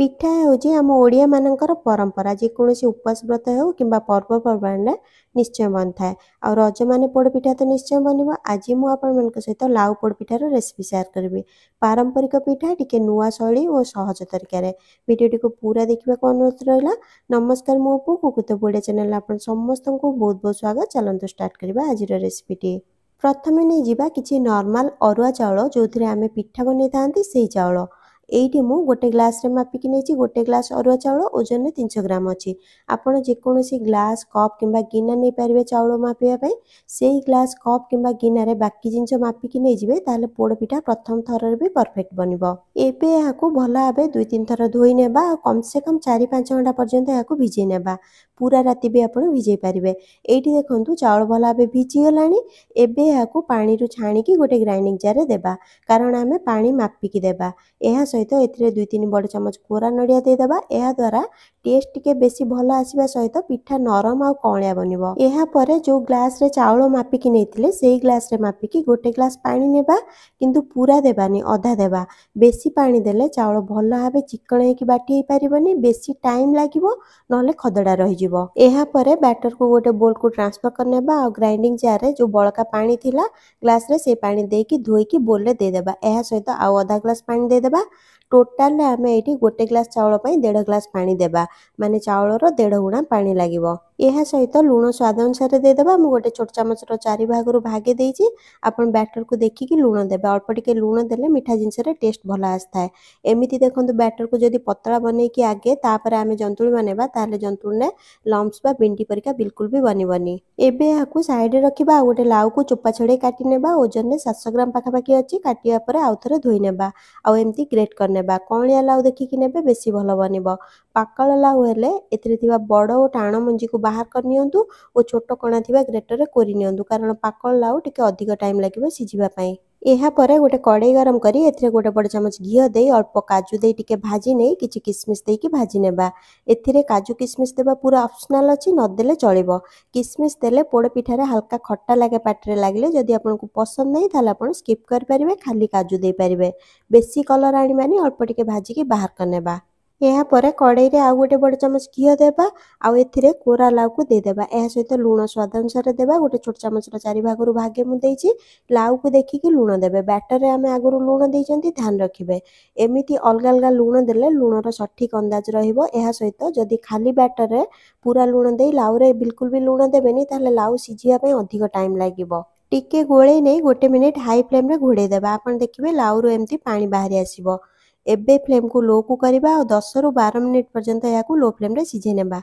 पिठा होउची आम ओडिया मानकर परंपरा जेकोसी उपवास व्रत हो किंबा पर्वपर्वाणी निश्चय बन थाए आ रज माने पोड़पिठा तो निश्चय बनवा। आज मु आपण सहित लाउ पोड़पिठार रेसिपी शेयर करी। पारंपरिक पिठा टिके नुआ शैली और सहज तरीके भिडियोटी को पूरा देखा अनुरोध रहा। नमस्कार मो पु कुकुत बुढ़िया चैनल आपण समस्त को बहुत बहुत स्वागत। चलतु स्टार्ट करवा आज रेसिपीटी। प्रथमे नहीं जावा किसी नॉर्मल अरुआ चाउल जो आम पिठा बन था से चाउल एइटी मु गोटे ग्लास रे मापिकी नहीं गोटे ग्लास अरुआ चाउल ओजन 300 ग्राम अच्छी। आपण जेकोसी ग्लास कप किंबा गिना नहीं पारे चाउल मापिया से ग्लास कप किंबा गिना रे बाकी जिनस मापिकी नहीं जिवे ताले पोड़पिठा प्रथम थर भी परफेक्ट बनिबो। एबे याकू भल भाबे 2-3 थर धोई नेबा कम से कम 4-5 घंटा पर्यंत याकू भिजै नेबा। पूरा राति भी आपण भिजै पारिबे। एइटी देखंतु चाउल भल भाबे भिजी गलानी। एबे याकू पानी रु छाणीकी गोटे ग्राइंडिंग जार रे देबा कारण आमे पानी मापिकी देबा। यह सहित एथिरे 2-3 बड़ चमच कोरा नड़िया देदेबा। यह द्वारा टेस्ट टिके बेसी भल आसीबा सहित पिठा नरम आ कौलिया बनिबो। यह परे जो ग्लास रे चाउल मापिकी नेथिले सेही ग्लास रे मापिकी गोटे ग्लास पानी नेबा किंतु पूरा देबानी अधा देबा। बेसी पानी देले चाउल भल भाबे चिकण हेकी बाटी हे पारिबनी बेसी टाइम लागिबो नहले खदड़ा रहि जिवो। यह परे बैटर को गोटे बोल को ट्रांसफर करनेबा आ ग्राइंडिंग जार रे जो बळका पानी थिला ग्लास रे से पानी देकी धोईकी बोल रे दे देबा। यह सहित आ आधा ग्लास पानी दे देबा। टोटाल आम ये गोटे ग्लास चाउल 1.5 ग्लास पानी देबा माने चाउलर 1.5 गुणा पानी लागिबो। यह सहित लुण स्वाद अनुसार देदेबा। मु गोटे छोट चामच 4 भाग भागे देइछि। आपण बैटर को देखिकी लुण देबा। अल्प टिके लुण देले मिठा जिनस रे टेस्ट भल आस्ताए। एमिति देखंतु बैटर को जदि पतला बनै कि आगे तापर आमे जंतुळी बनेबा ताले जंतुळी ने लम्स बा बिंडी परिका बिल्कुल भी बनिबनी। एबे याकू साइड रे रखिबा। गोटे लाउ को चोपा छड़े काटी नेबा। ओजन ने 700 ग्राम पाखापाखी अछि। काटिया परे आउ थरे धोई नेबा आ एमती ग्रेट करनेबा। कौलिया लाउ देखिकी नेबे बेसी भल बनिबो। पाकल लाउ हेले एथिरे थिबा बड़ ओ टाण मंजी को बाहर कर नियंतु ओ छोट कणा थिबा ग्रेटर रे कोरि नियंतु कारण पाकल लाउ टिके अधिक टाइम लागिबो सिझिबा पई। एहा परे गोटे कड़ाई गरम करी एथिरे गोटे बड़ चमच घियो देई अल्प काजू देई टिके भाजी नै किछि किसमिस देई भाजी नेबा। एथिरे काजू किसमिस देबा पूरा ऑप्शनल अछि न देले चलिबो। किसमिस देले पोड़ पिठा रे हल्का खट्टा लागे पाटरे लागले जदि आपनको पसंद नै थाले आपण स्किप कर परिबे खाली काजू देई परिबे। बेसी कलर आनी मानी अल्प टिके भाजी के बाहर करनेबा। यह परे कड़ाई रे आउ गोटे बड़ चमच घियो देबा आउ एथिरे कोरा लाउ को दे देबा। एहा सहित लुण स्वाद अनुसार देबा। गोटे छोट चामच 4 भाग भागे मु देइछि। लाउ को देखिकी लुण देबे। बैटर रे आमे आगुरु लुण देइचंती ध्यान रखिबे। एमिति अलगा अलगा लुण देले लुणर सठिक अंदाज रहिबो। एहा सहित जदि खाली बैटर रे पूरा लुण देई लाउ रे बिल्कुल भी लुण देबेनी ताले लाउ सिझिया पे अधिक टाइम लागिबो। टिके गोळे नै गोटे मिनिट हाई फ्लेम रे घोड़े देबा। आपण देखिबे लाउ रो एमती पानी बाहरी आसीबो। एबे फ्लेम को लो को करबा और 10 रु 12 मिनिट पर्यंत याकू लो फ्लेम रे सिझे नेबा।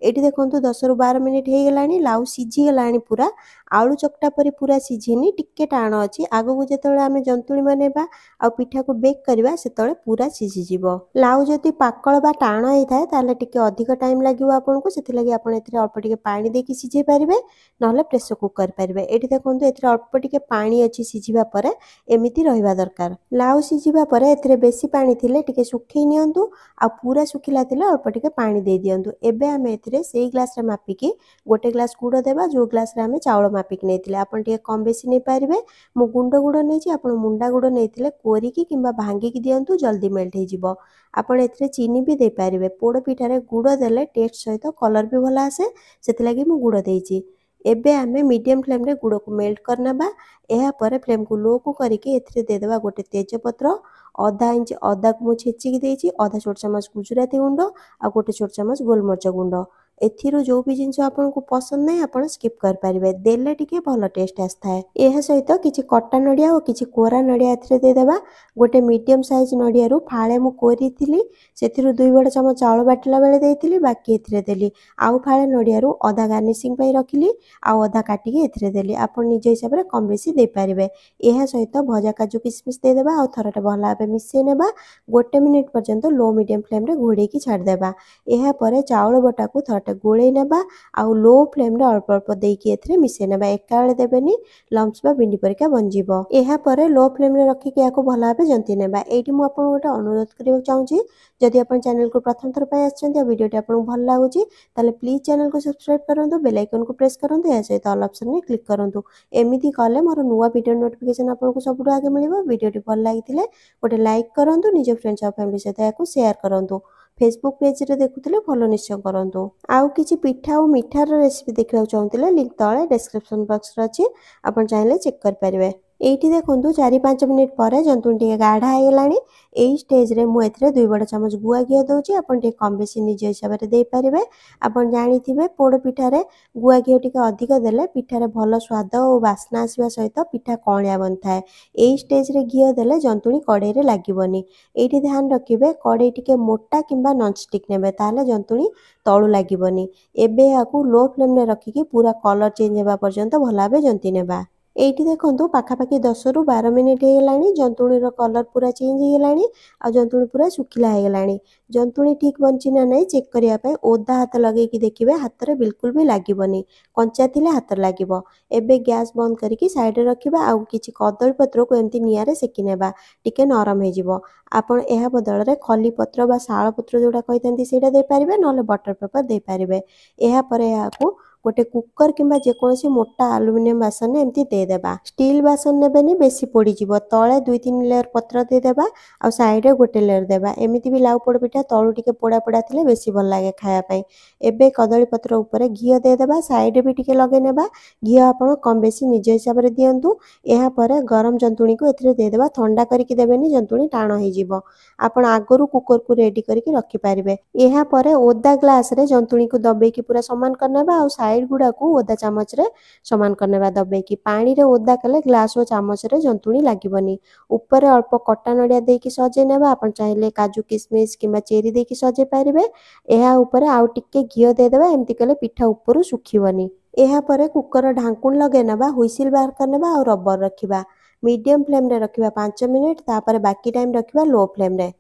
एटी देखंतु 10 रु 12 मिनिट हे गलानी लाउ सिझी गलानी पूरा। आलू चकटा परी पूरा सिझेनी टिके टाण अछि। आगो को जेतळे आमे जंतुळी बनेबा आ पिठा को बेक करबा सेतळे पूरा सिझी जिवो। लाउ जति पाकळ बा टाण हे थाए ताले टिके अधिक टाइम लागिवो आपनको सेति लागि आपण एथिरे अल्प टिके पानी देकी सिझे पारिबे नहले प्रेशर कुक कर पारिबे। एटी देखंतु एथिरे अल्प टिके पानी अछि सिझिबा परे एमिति रहिबा दरकार। लाउ सिझिबा परे एथिरे बेसी पानी थिले टिके सुखै नियंतु आ पूरा सुखिला थिले अल्प टिके पानी दे दियंतु। एबे आमे एथिरे सेही ग्लास रे मापिकी गोटे ग्लास गुड़ देबा जो ग्लास रे आमे चाउल मापिकी नेथिले आपण टिके कम बेसी नै पारिबे। मु गुंड गुड़ नैछि आपण मुंडा गुड़ नेथिले कोरिकी किंबा भांगीकी दियंतु जल्दी मेल्ट हे जिवो। आपण एथिरे चीनी भी दे पारिबे। पोड़ पिठा रे गुड़ देले टेस्ट सहित कलर भी भल आसे सेति लागि मु गुड़ देइछि। एबे आमे मीडियम फ्लेम रे गुड़ को मेल्ट करनेबा। एहा परे फ्लेम को लो को करिके एथिरे दे देबा गोटे तेज पत्र आधा इंच अदा को मु छेचिकी देइछि। आधा छोट चमच गुजराती गुंड आ गोटे छोट चमच गोलमरिच गुंड। एथिरो जो भी जिंस आपनको पसंद नै आपण स्किप कर पारिबे देले टिके भलो टेस्ट आस्थाय। एहा सहित किछि कट्टा नडिया और किछि कोरा नडिया एथिरे दे देबा। गोटे मीडियम साइज नडिया रु फाळे मु कोरिथिली सेथिरु 2 बड़ चमच चाउल बाटिला बेले देइथिली बाकी एथिरे देली। आउ फाळे नडिया रु आधा गार्निशिंग पई रखिली आ आधा काटिके एथिरे देली। आपण निज हिसाब रे कम बेसी दे पारिबे। एहा सहित भजा काजू किसमिस दे देबा और थरटे भला भाबे मिसे नेबा। गोटे मिनिट पर्यंत लो मीडियम फ्लेम रे घोड़े की छाड़ देबा। एहा परे चाउल बटा को थरटे गोळे नेबा आ लो फ्लेम रे अल्प अल्प देकी एथिरे मिसे नेबा। एकाळे देबेनी लम्स बा बिंडी परिका बन जिवो। एहा परे लो फ्लेम रे रखी के याको भला भाबे जंती नेबा। एठी मु आपन गोटे अनुरोध करियो चाहूची जदि आपन चैनल को प्रथम थर पय आछंती आ वीडियोटी आपन भल लागुची ताले प्लीज चैनल को सब्सक्राइब करंतु बेल आइकन को प्रेस करंतु या सहित ऑल ऑप्शन रे क्लिक करंतु। एमिति कले मोर नुवा वीडियो नोटिफिकेशन आपन को सबुठ आगे मिलिबो। वीडियोटी भल लागिथिले गोटे लाइक करंतु निज फ्रेंड्स और फैमिली सहित याको शेयर करंतु। फेसबुक पेज देखुले फॉलो निश्चय करंतु। आउ किछि पिठा और मिठार रेसिपी देखा चाहूले लिंक तले डिस्क्रिप्शन बॉक्स रे अछि, आपण चाहिले चेक कर परिवे। एठी देखंतु 4-5 मिनिट पर जंतुणी टिके गाढ़ा हो गलानी। एई स्टेज रे मु एथिरे 2 बड़ चमच गुआ घियो दउची, आपण टिके कम बेसी निज हिसाब रे दे परिवे। आपण जानिथिबे पोड़ पिठा रे गुआ घियो टिके अधिक देले पिठा रे भलो स्वाद और वासना आसीबा सहित पिठा कणिया बनथाय। एई स्टेज रे घियो देले जंतुणी कड़े रे लागिबोनी। एठी ध्यान रखिबे कड़े टिके मोटा किंबा नॉन स्टिक नेबे ताले जंतुणी तळु लागिबोनी। एबे याकू लो फ्लेम रे रखिकी पूरा कलर चेंज हेबा पर्यंत भलाबे जंती नेबा। एठी देखंतु पाखापाखि 10 रु 12 मिनिट हो गलानी। जंतुणीर कलर पूरा चेंज हो गलानी आ जंतुणी पूरा सुखिला हो गलानी। जंतुणी ठीक बनची ना नहीं चेक करिया पे ओदा हाथ लगे कि देखिबे हाथ रे बिल्कुल भी लागिबोनी, कंचा थिले हाथ लागिबो। एबे गैस बंद करिकी साइड रे रखिबा आ किछि कदली पत्र को एमती निया रे सेकी नेबा, टिके नरम हे जिवो। आपण एहा बदल रे खली पत्र बा शाल पत्र जोडा कहितंती सेटा दे पारिबे, नले बटर पेपर दे पारिबे। एहा परे याकू गोटे कुकर किंबा जेकोसी मोटा एल्युमिनियम बासन ने एमती दे देबा। स्टील बासन नेबेनी बेसी पोड़ी जिवो। तळे 2-3 लेयर पत्र दे देबा आ साइड रे गोटे लेयर देबा। एमिति भी लाउ पोड़ पिठा तळु टिके पोड़ा पोड़ा थिले बेसी भल लागे खाया पई। एबे कदली पत्र ऊपर घियो दे देबा, साइड रे भी टिके लगे नेबा। घियो आपण कम बेसी निज हिसाब रे दियंतु। एहा परे गरम जंतुणी को एथिरे दे देबा, ठंडा करिकि देबेनी जंतुणी टाण हे जिवो। आपण आगरु कुकर को रेडी करिकि रखि पारिबे। एहा परे ओदा ग्लास रे जंतुणी को दबेकी पूरा समान करनेबा आ साइड गुडा को ओदा चामच रे समान करनेबा दबेकी। पानी रे ओदा कले ग्लास और चामच रे जंतुणी लागिबोनी। ऊपर अल्प कटा नडिया देकी सजे नेबा, आपण चाहिले काजू किसमिस किंबा चेरी देकी सजे पारिबे। एहा ऊपर आउ टिके घियो दे देबा, एमती कले पिठा ऊपर सुखिबोनी। एहा परे कुकर ढांकुण लगे नेबा, हुइसिल बाहर करनेबा और रबर रखिबा। मीडियम फ्लेम रे रखिबा 5 मिनिट, तापर बाकी टाइम रखिबा लो फ्लेम रे।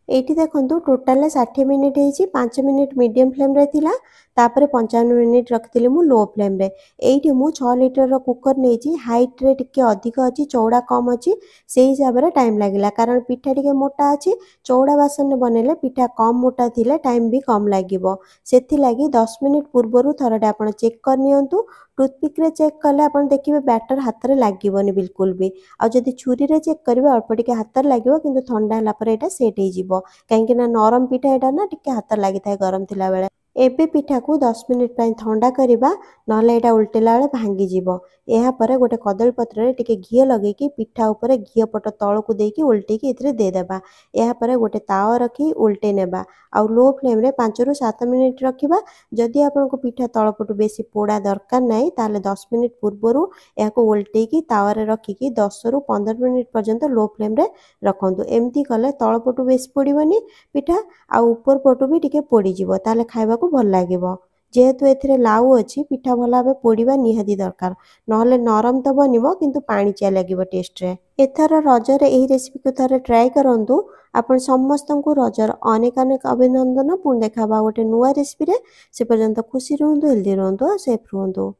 एठी देखंतु टोटल 60 मिनिट हेची, 5 मिनिट मीडियम फ्लेम रे थिला, तापर 55 मिनिट रखितिली मु लो फ्लेम रे। एठी मु 6 लीटर रो कुकर नेची, हाइट रे टिके अधिक अछि, चौड़ा कम अछि, सेही हिसाब रे टाइम लागिला। कारण पिठा टिके मोटा अछि, चौड़ा बासन रे बनेले पिठा कम मोटा थिले टाइम भी कम लागिबो। सेथि लागि 10 मिनिट पूर्वरु थरडे आपण चेक कर नियंतु। टूथपिक रे चेक कले आपण देखिबे बैटर हाथ रे लागिबोनी बिल्कुल भी। आ जदि छुरी रे चेक करिवे अल्प टिके हाथ रे लागिबो, किंतु ठंडा हला पर एटा सेट हे जिवो। काहेकि ना नरम पिठा एटा ना टिके हाथ लागि थाए गरम थिला बेले। एबे पिठा को 10 मिनिट पई ठंडा करिबा, नले एटा उल्टेला बेले भांगी जिवो। एहा परे गोटे कदली पत्र रे टिके घियो लगेकी पिठा ऊपर घियो पट तळ को देकी उल्टेकी एथिरे दे देबा। एहा परे गोटे तावा रखी उल्टे नेबा आ लो फ्लेम रे 5 रु 7 मिनिट रखिबा। जदि आपन को पिठा तळपटु बेसी पोड़ा दरकार नाही, ताले 10 मिनिट पूर्वरु एहा को उल्टेकी तावा रे रखिकी 10 रु 15 मिनिट पर्यंत लो फ्लेम रे रखंतु। एमती कले तळपटु बेसी पोड़ीबनी पिठा आ ऊपर पटु भी टिके पोड़ी जिवो, ताले खाइबा को भल लागिवो। जेहेतु एथिरे लाउ अछि, पिठा भला भाबे पोड़ीबा निहाती दरकार, नहले नरम तो बनिवो किंतु पाणीचिया लागिवो टेस्ट रे। एथर रजर एही रेसिपी को थरे ट्राई करंतु। आपण समस्तंकु रजर अनेक अनेक अभिनंदन। पुणी देखा गोटे नुआ रेसिपी रे। से पर्यंत खुशी रहंतु, हेल्दी रहंतु, सेफ रहंतु।